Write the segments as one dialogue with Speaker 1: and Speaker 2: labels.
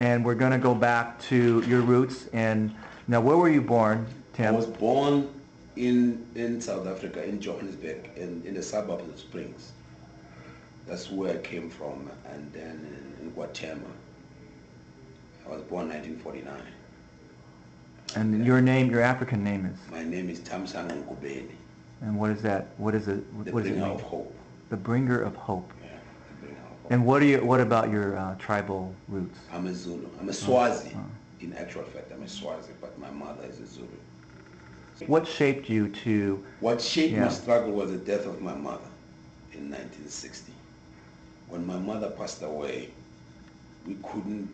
Speaker 1: And we're going to go back to your roots. And now, where were you born,
Speaker 2: I
Speaker 1: Tim?
Speaker 2: was born in South Africa, in Johannesburg, in the suburbs of Springs. That's where I came from. And then in Guatemala, I was born 1949. And
Speaker 1: And your name, your African name is?
Speaker 2: my name is Tim Ngubeni,
Speaker 1: And what is that? What is it?
Speaker 2: the
Speaker 1: What does it
Speaker 2: bringer
Speaker 1: mean?
Speaker 2: of hope.
Speaker 1: The bringer of hope.
Speaker 2: Yeah, the bringer of hope.
Speaker 1: And what are you? What about your tribal roots?
Speaker 2: I'm a Zulu. I'm a
Speaker 1: Oh,
Speaker 2: Swazi.
Speaker 1: oh.
Speaker 2: In actual fact, I'm a Swazi, but my mother is a Zulu.
Speaker 1: What shaped you to?
Speaker 2: What shaped my
Speaker 1: Yeah.
Speaker 2: struggle was the death of my mother in 1960. When my mother passed away, we couldn't.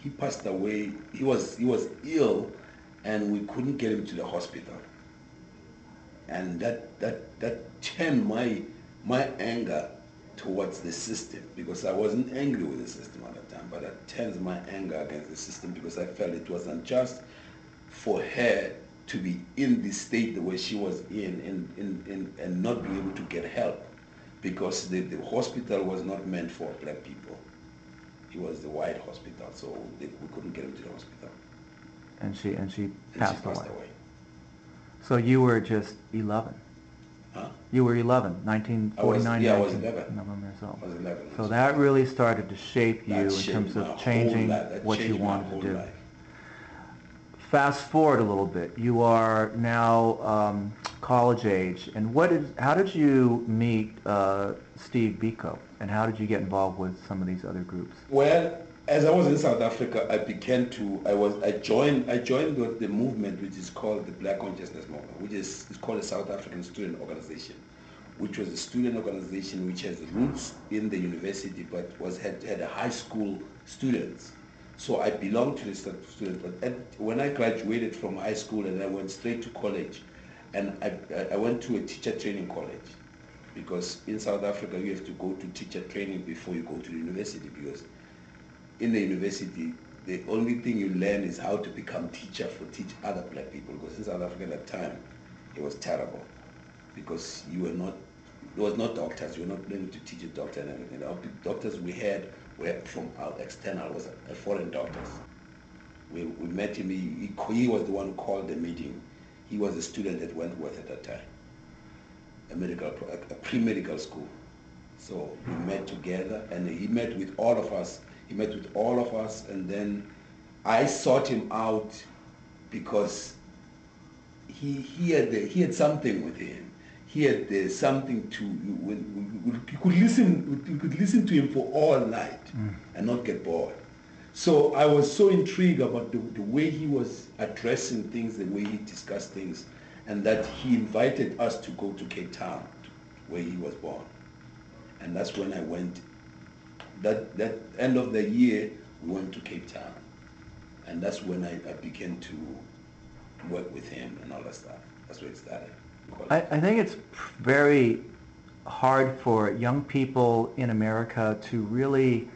Speaker 2: He passed away. He was ill, and we couldn't get him to the hospital. And that turned my anger towards the system, because I wasn't angry with the system at the time, but that turns my anger against the system because I felt it was unjust for her to be in the state the way she was and not be able to get help, because the hospital was not meant for black people. It was the white hospital, so we couldn't get him to the hospital.
Speaker 1: And she
Speaker 2: And she
Speaker 1: passed
Speaker 2: passed
Speaker 1: away.
Speaker 2: away.
Speaker 1: So you were just 11.
Speaker 2: Huh?
Speaker 1: You were 11, 1949,
Speaker 2: I was
Speaker 1: 19
Speaker 2: 11.
Speaker 1: 11 years old.
Speaker 2: I was 11.
Speaker 1: So that really started to shape you
Speaker 2: That
Speaker 1: in
Speaker 2: shaped
Speaker 1: terms
Speaker 2: my
Speaker 1: of
Speaker 2: whole
Speaker 1: changing
Speaker 2: life. That
Speaker 1: what you
Speaker 2: changed my
Speaker 1: wanted
Speaker 2: whole
Speaker 1: to do.
Speaker 2: life.
Speaker 1: Fast forward a little bit. You are now college age, and how did you meet Steve Biko, and how did you get involved with some of these other groups?
Speaker 2: Well, as I was in South Africa, I joined the movement which is called the Black Consciousness Movement, which is called the South African Student Organization, which was a student organization which has roots in the university, but had a high school students. So I belonged to the students. But when I graduated from high school and I went straight to college, and I went to a teacher training college, because in South Africa you have to go to teacher training before you go to the university, because in the university the only thing you learn is how to become teacher for teach other black people, because in South Africa at that time it was terrible, because there was no doctors. You were not able to teach a doctor and everything. The doctors we had were from out external, was a foreign doctors. We met him. He was the one who called the meeting. He was a student at Wentworth at that time, a pre-medical school. So we met together, and he met with all of us. He met with all of us, and then I sought him out because he had something with him. He had something to you could listen to him for all night and not get bored. So I was so intrigued about the way he was addressing things, the way he discussed things, and that he invited us to go to Cape Town, where he was born. And that's when I went. That end of the year, we went to Cape Town, and that's when I began to work with him and all that stuff. That's where it started.
Speaker 1: I think it's very hard for young people in America to really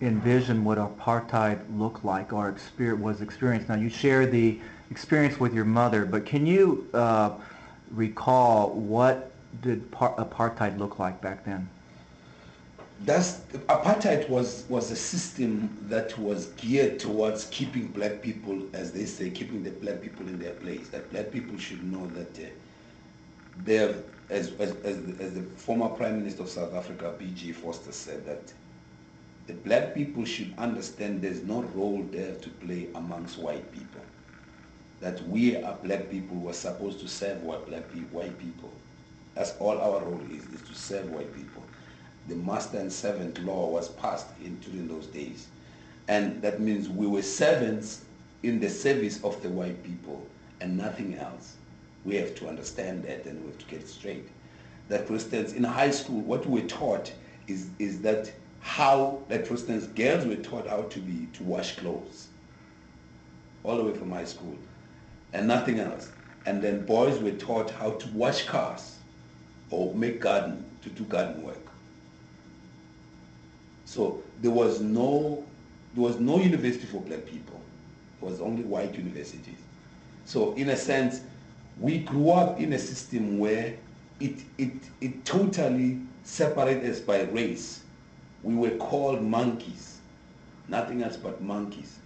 Speaker 1: envision what apartheid looked like or was experienced. Now, you share the experience with your mother, but can you recall what did apartheid look like back then?
Speaker 2: Apartheid was a system that was geared towards keeping black people, as they say, keeping the black people in their place. That black people should know that they're, as the former Prime Minister of South Africa, B.G. Foster, said, that the black people should understand there's no role there to play amongst white people. That we are black people who are supposed to serve white people. That's all our role is to serve white people. The master and servant law was passed during those days. And that means we were servants in the service of the white people and nothing else. We have to understand that, and we have to get it straight. That, for instance, in high school, what we were taught is that for instance, girls were taught how to wash clothes, all the way from high school, and nothing else. And then boys were taught how to wash cars or to do garden work. So there was no university for black people. It was only white universities. So in a sense, we grew up in a system where it totally separated us by race. We were called monkeys. nothing else but monkeys.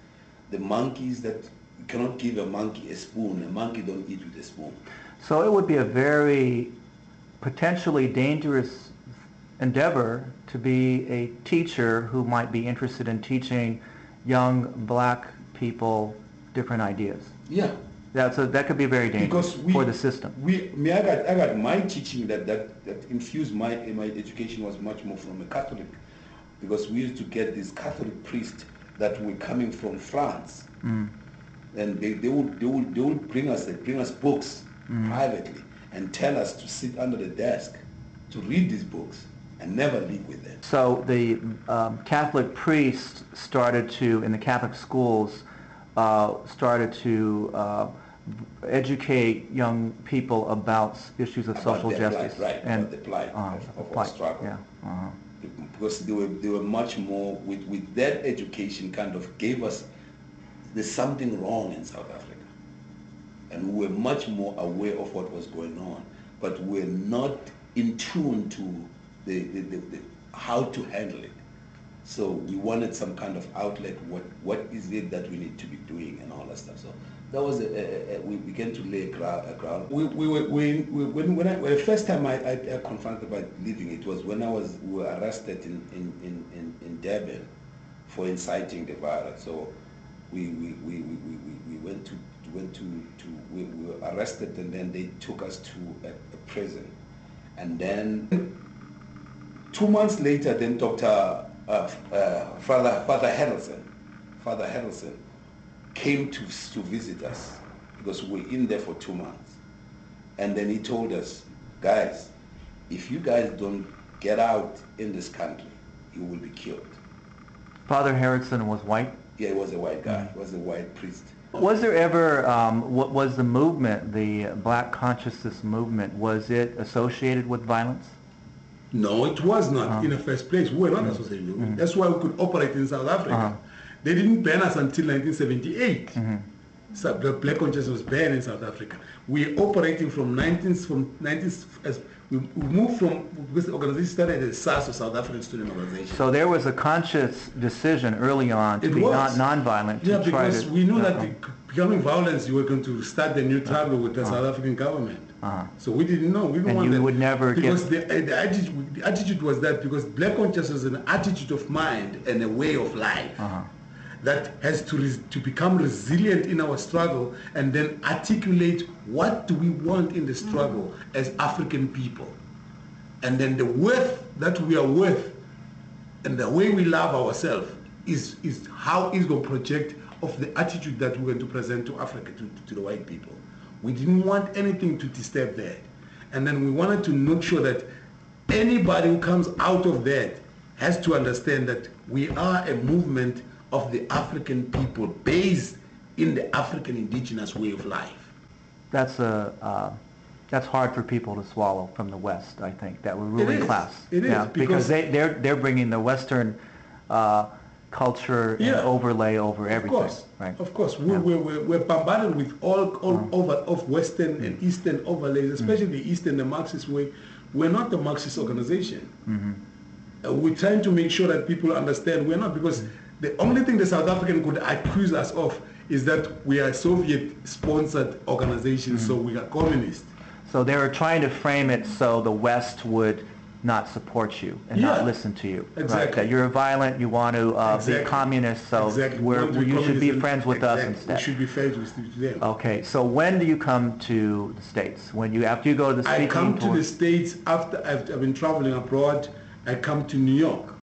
Speaker 2: The monkeys that you cannot give a monkey a spoon. A monkey don't eat with a spoon.
Speaker 1: So it would be a very potentially dangerous endeavor to be a teacher who might be interested in teaching young black people different ideas.
Speaker 2: Yeah.
Speaker 1: That could be very dangerous for the system.
Speaker 2: I got my teaching that infused my education was much more from a Catholic, because we used to get these Catholic priests that were coming from France, and they would bring us books privately and tell us to sit under the desk to read these books and never leave with them.
Speaker 1: So the Catholic priests started to, in the Catholic schools, started to educate young people about issues of social justice,
Speaker 2: plight,
Speaker 1: and
Speaker 2: the plight of our struggle.
Speaker 1: Yeah.
Speaker 2: Because they were much more, with that education kind of gave us there's something wrong in South Africa. And we were much more aware of what was going on, but we're not in tune to the how to handle it. So we wanted some kind of outlet. What is it that we need to be doing and all that stuff. So that was we began to lay a ground. When the first time I confronted about leaving, it was when we were arrested in Durban for inciting the violence. So we were arrested, and then they took us to a prison, and then 2 months later, then Father Henderson came to visit us, because we were in there for 2 months, and then he told us, guys, if you guys don't get out in this country, you will be killed.
Speaker 1: Father Harrison was white?
Speaker 2: Yeah, he was a white guy. He was a white priest.
Speaker 1: Was there ever, what was the movement, the Black Consciousness movement, was it associated with violence?
Speaker 3: No, it was not in the first place. We were not associated with it. That's why we could operate in South Africa. They didn't ban us until 1978. So the Black Consciousness was banned in South Africa. We operating from 19 as we moved from, because the organization started as SAS, or South African Student Organization.
Speaker 1: So there was a conscious decision early on to be non-violent.
Speaker 3: Yeah, because we knew that becoming violence, you were going to start the new trouble with the South African government. So we didn't know. We didn't want that.
Speaker 1: And you would never
Speaker 3: because the attitude was that, because Black consciousness is an attitude of mind and a way of life that has to become resilient in our struggle, and then articulate what do we want in the struggle as African people. And then the worth that we are worth and the way we love ourselves is how it's going to project of the attitude that we're going to present to Africa, to the white people. We didn't want anything to disturb that. And then we wanted to make sure that anybody who comes out of that has to understand that we are a movement of the African people based in the African indigenous way of life.
Speaker 1: That's hard for people to swallow from the West, I think, that we're ruling class.
Speaker 3: It is,
Speaker 1: because they're bringing the Western culture and overlay over everything.
Speaker 3: Of course. We're bombarded with all over of Western and Eastern overlays, especially the Eastern, the Marxist way. We're not the Marxist organization. We're trying to make sure that people understand we're not, because the only thing the South African could accuse us of is that we are a Soviet-sponsored organization, so we are communist.
Speaker 1: So they were trying to frame it so the West would not support you and not listen to you.
Speaker 3: Exactly.
Speaker 1: Right? That you're violent, you want to be communist, so you should be friends with us instead.
Speaker 3: We should be friends with them.
Speaker 1: Okay, so when do you come to the States? After you go to the speaking
Speaker 3: I come to the States after I've been traveling abroad. I come to New York.